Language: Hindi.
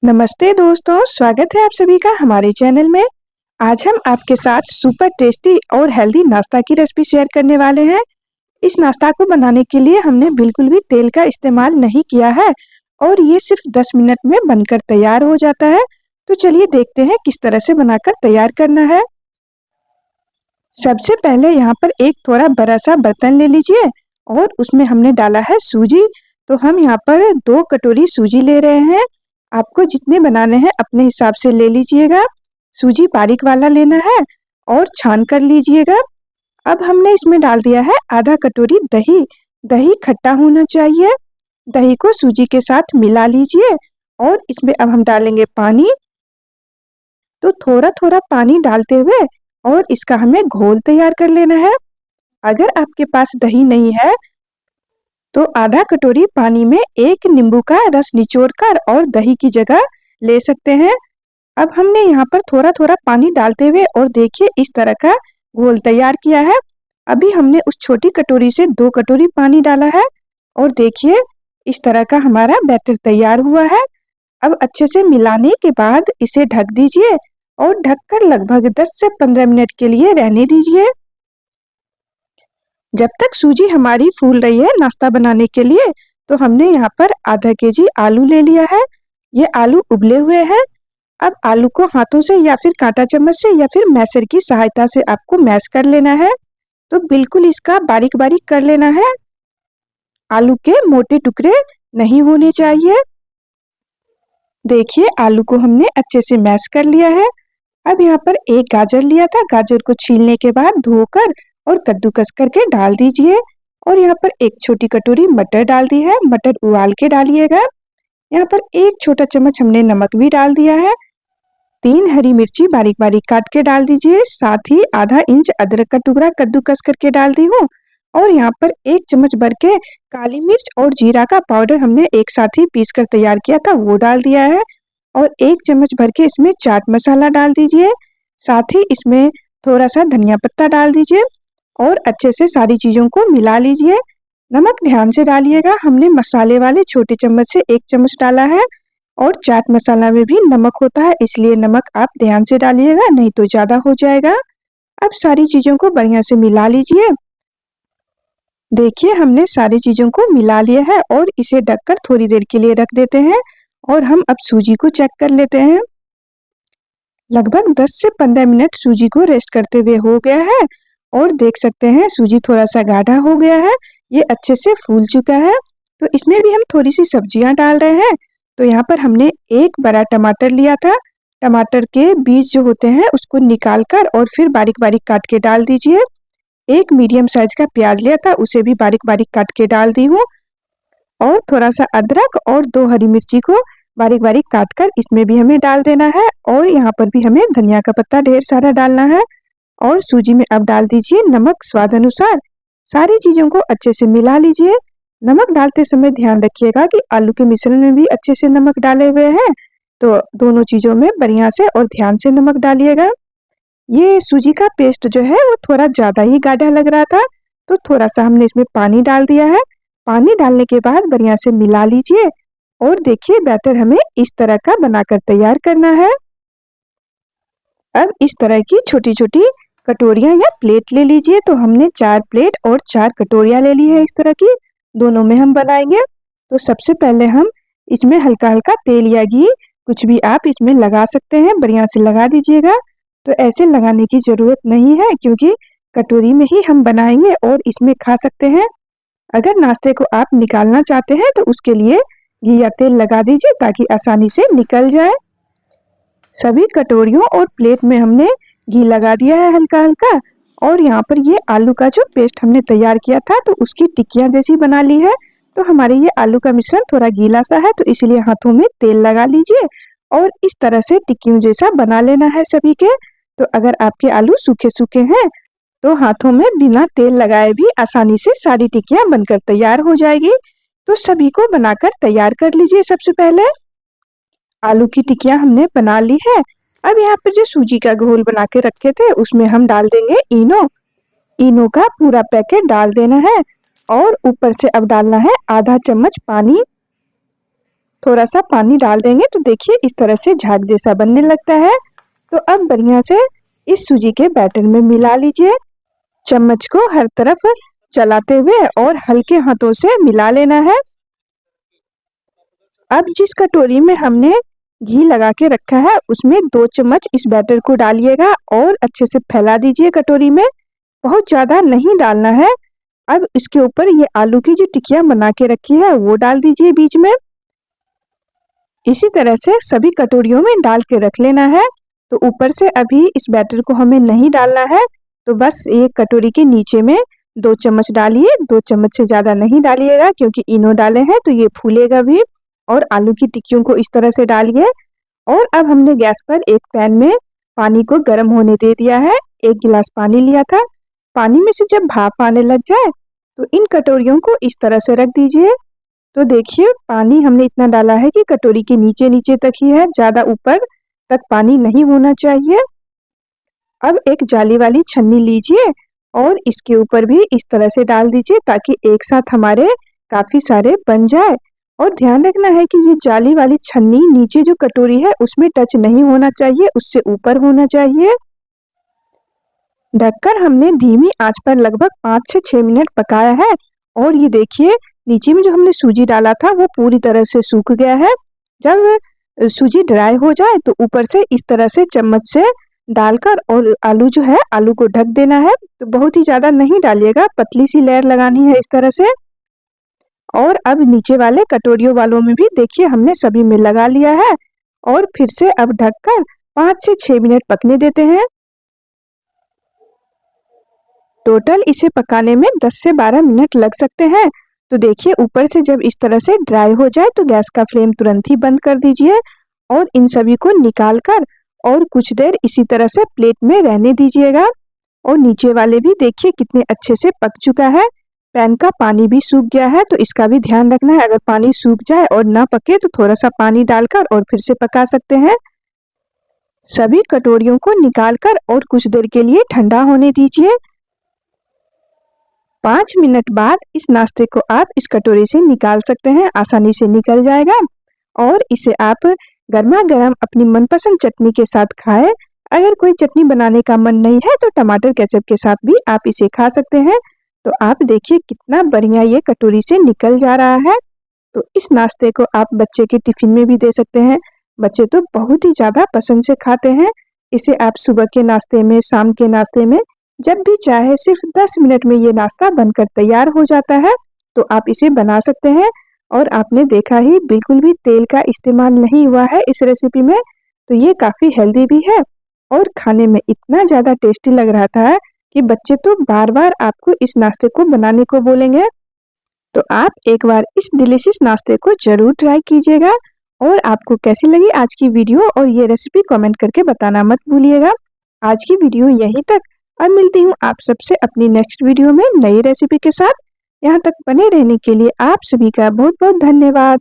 नमस्ते दोस्तों, स्वागत है आप सभी का हमारे चैनल में। आज हम आपके साथ सुपर टेस्टी और हेल्दी नाश्ता की रेसिपी शेयर करने वाले हैं। इस नाश्ता को बनाने के लिए हमने बिल्कुल भी तेल का इस्तेमाल नहीं किया है और ये सिर्फ 10 मिनट में बनकर तैयार हो जाता है। तो चलिए देखते हैं किस तरह से बनाकर तैयार करना है। सबसे पहले यहाँ पर एक थोड़ा बड़ा सा बर्तन ले लीजिए और उसमें हमने डाला है सूजी। तो हम यहाँ पर 2 कटोरी सूजी ले रहे हैं। आपको जितने बनाने हैं अपने हिसाब से ले लीजिएगा। सूजी बारीक वाला लेना है और छान कर लीजिएगा। अब हमने इसमें डाल दिया है आधा कटोरी दही। दही खट्टा होना चाहिए। दही को सूजी के साथ मिला लीजिए और इसमें अब हम डालेंगे पानी। तो थोड़ा थोड़ा पानी डालते हुए और इसका हमें घोल तैयार कर लेना है। अगर आपके पास दही नहीं है तो आधा कटोरी पानी में 1 नींबू का रस निचोड़कर और दही की जगह ले सकते हैं। अब हमने यहाँ पर थोड़ा थोड़ा पानी डालते हुए और देखिए इस तरह का घोल तैयार किया है। अभी हमने उस छोटी कटोरी से 2 कटोरी पानी डाला है और देखिए इस तरह का हमारा बैटर तैयार हुआ है। अब अच्छे से मिलाने के बाद इसे ढक दीजिए और ढककर लगभग 10 से 15 मिनट के लिए रहने दीजिए। जब तक सूजी हमारी फूल रही है नाश्ता बनाने के लिए, तो हमने यहाँ पर आधा केजी आलू ले लिया है। ये आलू उबले हुए हैं। अब आलू को हाथों से या फिर कांटा चम्मच से या फिर मैशर की सहायता से आपको मैश कर लेना है। तो बिल्कुल इसका बारीक बारीक कर लेना है। आलू के मोटे टुकड़े नहीं होने चाहिए। देखिए आलू को हमने अच्छे से मैश कर लिया है। अब यहाँ पर एक गाजर लिया था। गाजर को छीलने के बाद धोकर और कद्दूकस करके डाल दीजिए और यहाँ पर एक छोटी कटोरी मटर डाल दी है। मटर उबाल के डालिएगा। यहाँ पर एक छोटा चम्मच हमने नमक भी डाल दिया है। 3 हरी मिर्ची बारीक बारीक काट के डाल दीजिए। साथ ही आधा इंच अदरक का टुकड़ा कद्दूकस करके डाल दी हूँ और यहाँ पर 1 चम्मच भर के काली मिर्च और जीरा का पाउडर हमने एक साथ ही पीस कर तैयार किया था वो डाल दिया है और 1 चम्मच भर के इसमें चाट मसाला डाल दीजिए। साथ ही इसमें थोड़ा सा धनिया पत्ता डाल दीजिए और अच्छे से सारी चीजों को मिला लीजिए। नमक ध्यान से डालिएगा। हमने मसाले वाले छोटे चम्मच से 1 चम्मच डाला है और चाट मसाला में भी नमक होता है, इसलिए नमक आप ध्यान से डालिएगा, नहीं तो ज्यादा हो जाएगा। अब सारी चीजों को बढ़िया से मिला लीजिए। देखिए हमने सारी चीजों को मिला लिया है और इसे ढककर थोड़ी देर के लिए रख देते हैं और हम अब सूजी को चेक कर लेते हैं। लगभग 10 से 15 मिनट सूजी को रेस्ट करते हुए हो गया है और देख सकते हैं सूजी थोड़ा सा गाढ़ा हो गया है। ये अच्छे से फूल चुका है। तो इसमें भी हम थोड़ी सी सब्जियां डाल रहे हैं। तो यहाँ पर हमने एक बड़ा टमाटर लिया था। टमाटर के बीज जो होते हैं उसको निकाल कर और फिर बारीक बारीक काट के डाल दीजिए। एक मीडियम साइज का प्याज लिया था, उसे भी बारीक बारीक काट के डाल दी हूँ और थोड़ा सा अदरक और 2 हरी मिर्ची को बारीक बारीक काट कर इसमें भी हमें डाल देना है और यहाँ पर भी हमें धनिया का पत्ता ढेर सारा डालना है और सूजी में अब डाल दीजिए नमक स्वाद अनुसार। सारी चीजों को अच्छे से मिला लीजिए। नमक डालते समय ध्यान रखिएगा कि आलू के मिश्रण में भी अच्छे से नमक डाले हुए हैं, तो दोनों चीजों में बढ़िया से और ध्यान से नमक डालिएगा। ये सूजी का पेस्ट जो है वो थोड़ा ज्यादा ही गाढ़ा लग रहा था, तो थोड़ा सा हमने इसमें पानी डाल दिया है। पानी डालने के बाद बढ़िया से मिला लीजिए और देखिए बैटर हमें इस तरह का बनाकर तैयार करना है। अब इस तरह की छोटी छोटी कटोरियां या प्लेट ले लीजिए। तो हमने 4 प्लेट और 4 कटोरियां ले ली है इस तरह की। दोनों में हम बनाएंगे। तो सबसे पहले हम इसमें हल्का हल्का तेल या घी कुछ भी आप इसमें लगा सकते हैं, बढ़िया से लगा दीजिएगा। तो ऐसे लगाने की जरूरत नहीं है क्योंकि कटोरी में ही हम बनाएंगे और इसमें खा सकते हैं। अगर नाश्ते को आप निकालना चाहते हैं तो उसके लिए घी या तेल लगा दीजिए ताकि आसानी से निकल जाए। सभी कटोरियों और प्लेट में हमने घी लगा दिया है हल्का हल्का और यहाँ पर ये आलू का जो पेस्ट हमने तैयार किया था तो उसकी टिक्कियां जैसी बना ली है। तो हमारे ये आलू का मिश्रण थोड़ा गीला सा है, तो इसलिए हाथों में तेल लगा लीजिए और इस तरह से टिक्कियों जैसा बना लेना है सभी के। तो अगर आपके आलू सूखे सूखे हैं तो हाथों में बिना तेल लगाए भी आसानी से सारी टिक्कियां बनकर तैयार हो जाएगी। तो सभी को बनाकर तैयार कर लीजिए। सबसे पहले आलू की टिक्कियां हमने बना ली है। अब यहाँ पर जो सूजी का घोल बना के रखे थे उसमें हम डाल देंगे इनो। इनो का पूरा पैकेट डाल देना है और ऊपर से अब डालना है आधा चम्मच पानी। थोड़ा सा पानी डाल देंगे तो देखिए इस तरह से झाग जैसा बनने लगता है। तो अब बढ़िया से इस सूजी के बैटर में मिला लीजिए। चम्मच को हर तरफ चलाते हुए और हल्के हाथों से मिला लेना है। अब जिस कटोरी में हमने घी लगा के रखा है उसमें 2 चम्मच इस बैटर को डालिएगा और अच्छे से फैला दीजिए कटोरी में। बहुत ज़्यादा नहीं डालना है। अब इसके ऊपर ये आलू की जो टिकिया बना के रखी है वो डाल दीजिए बीच में। इसी तरह से सभी कटोरियों में डाल के रख लेना है। तो ऊपर से अभी इस बैटर को हमें नहीं डालना है। तो बस एक कटोरी के नीचे में 2 चम्मच डालिए। 2 चम्मच से ज़्यादा नहीं डालिएगा क्योंकि इनो डाले हैं तो ये फूलेगा भी। और आलू की टिक्कियों को इस तरह से डालिए। और अब हमने गैस पर एक पैन में पानी को गर्म होने दे दिया है। 1 गिलास पानी लिया था। पानी में से जब भाप आने लग जाए तो इन कटोरियों को इस तरह से रख दीजिए। तो देखिए पानी हमने इतना डाला है कि कटोरी के नीचे नीचे तक ही है, ज़्यादा ऊपर तक पानी नहीं होना चाहिए। अब एक जाली वाली छन्नी लीजिए और इसके ऊपर भी इस तरह से डाल दीजिए ताकि एक साथ हमारे काफ़ी सारे बन जाए। और ध्यान रखना है कि ये जाली वाली छन्नी नीचे जो कटोरी है उसमें टच नहीं होना चाहिए, उससे ऊपर होना चाहिए। ढककर हमने धीमी आंच पर लगभग 5 से 6 मिनट पकाया है। और ये देखिए नीचे में जो हमने सूजी डाला था वो पूरी तरह से सूख गया है। जब सूजी ड्राई हो जाए तो ऊपर से इस तरह से चम्मच से डालकर और आलू जो है आलू को ढक देना है। तो बहुत ही ज़्यादा नहीं डालिएगा, पतली सी लेयर लगानी है इस तरह से। और अब नीचे वाले कटोरियों वालों में भी देखिए हमने सभी में लगा लिया है। और फिर से अब ढककर 5 से 6 मिनट पकने देते हैं। टोटल इसे पकाने में 10 से 12 मिनट लग सकते हैं। तो देखिए ऊपर से जब इस तरह से ड्राई हो जाए तो गैस का फ्लेम तुरंत ही बंद कर दीजिए। और इन सभी को निकाल कर और कुछ देर इसी तरह से प्लेट में रहने दीजिएगा। और नीचे वाले भी देखिए कितने अच्छे से पक चुका है। पैन का पानी भी सूख गया है तो इसका भी ध्यान रखना है। अगर पानी सूख जाए और ना पके तो थोड़ा सा पानी डालकर और फिर से पका सकते हैं। सभी कटोरियों को निकालकर और कुछ देर के लिए ठंडा होने दीजिए। 5 मिनट बाद इस नाश्ते को आप इस कटोरी से निकाल सकते हैं, आसानी से निकल जाएगा। और इसे आप गर्मा गर्म अपनी मनपसंद चटनी के साथ खाएं। अगर कोई चटनी बनाने का मन नहीं है तो टमाटर केचप के साथ भी आप इसे खा सकते हैं। तो आप देखिए कितना बढ़िया ये कटोरी से निकल जा रहा है। तो इस नाश्ते को आप बच्चे के टिफिन में भी दे सकते हैं। बच्चे तो बहुत ही ज़्यादा पसंद से खाते हैं। इसे आप सुबह के नाश्ते में, शाम के नाश्ते में जब भी चाहे सिर्फ 10 मिनट में ये नाश्ता बनकर तैयार हो जाता है। तो आप इसे बना सकते हैं। और आपने देखा ही बिल्कुल भी तेल का इस्तेमाल नहीं हुआ है इस रेसिपी में। तो ये काफ़ी हेल्दी भी है और खाने में इतना ज़्यादा टेस्टी लग रहा था कि बच्चे तो बार बार आपको इस नाश्ते को बनाने को बोलेंगे। तो आप एक बार इस डिलीशियस नाश्ते को ज़रूर ट्राई कीजिएगा। और आपको कैसी लगी आज की वीडियो और ये रेसिपी कमेंट करके बताना मत भूलिएगा। आज की वीडियो यहीं तक। और मिलती हूँ आप सबसे अपनी नेक्स्ट वीडियो में नई रेसिपी के साथ। यहाँ तक बने रहने के लिए आप सभी का बहुत बहुत धन्यवाद।